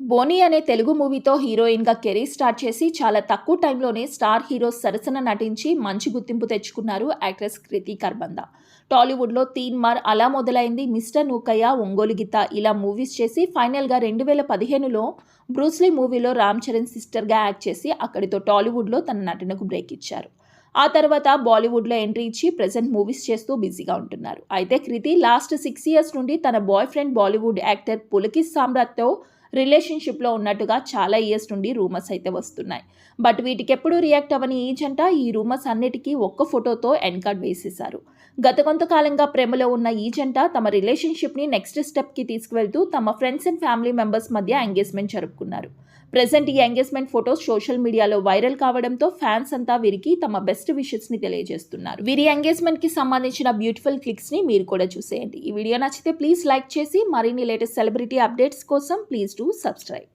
బోనీ అనే తెలుగు మూవీతో హీరోయిన్గా కెరీర్ స్టార్ట్ చేసి చాలా తక్కువ టైంలోనే స్టార్ హీరోస్ సరసన నటించి మంచి గుర్తింపు తెచ్చుకున్నారు యాక్ట్రెస్ కృతి కర్బంద. టాలీవుడ్లో తీన్ మార్, అలా మొదలైంది, మిస్టర్ నూకయ్య, ఒంగోలు గీత ఇలా మూవీస్ చేసి ఫైనల్గా 2015లో బ్రూస్లీ మూవీలో రామ్ చరణ్ సిస్టర్గా యాక్ట్ చేసి అక్కడితో టాలీవుడ్లో తన నటనకు బ్రేక్ ఇచ్చారు. ఆ తర్వాత బాలీవుడ్లో ఎంట్రీ ఇచ్చి ప్రెజెంట్ మూవీస్ చేస్తూ బిజీగా ఉంటున్నారు. అయితే కృతి లాస్ట్ 6 years నుండి తన boy friend Bollywood actor Pulkit సామ్రాట్తో రిలేషన్షిప్లో ఉన్నట్టుగా చాలా ఇయర్స్ నుండి రూమర్స్ అయితే వస్తున్నాయి. బట్ వీటికెప్పుడు రియాక్ట్ అవ్వని ఈ జంట ఈ రూమర్స్ అన్నిటికీ ఒక్క ఫోటోతో ఎన్కార్డ్ వేసేశారు. గత కొంతకాలంగా ప్రేమలో ఉన్న ఈ జంట తమ రిలేషన్షిప్ని నెక్స్ట్ స్టెప్కి తీసుకువెళ్తూ తమ ఫ్రెండ్స్ అండ్ ఫ్యామిలీ మెంబర్స్ మధ్య ఎంగేజ్మెంట్ జరుపుకున్నారు. ప్రెజెంట్ ఈ ఎంగేజ్మెంట్ ఫొటోస్ సోషల్ మీడియాలో వైరల్ కావడంతో ఫ్యాన్స్ అంతా వీరికి తమ బెస్ట్ విషెస్ని తెలియజేస్తున్నారు. వీరి ఎంగేజ్మెంట్కి సంబంధించిన బ్యూటిఫుల్ క్లిక్స్ని మీరు కూడా చూసేయండి. ఈ వీడియో నచ్చితే ప్లీజ్ లైక్ చేసి మరిన్ని లేటెస్ట్ సెలబ్రిటీ అప్డేట్స్ కోసం ప్లీజ్ డూ సబ్స్క్రైబ్.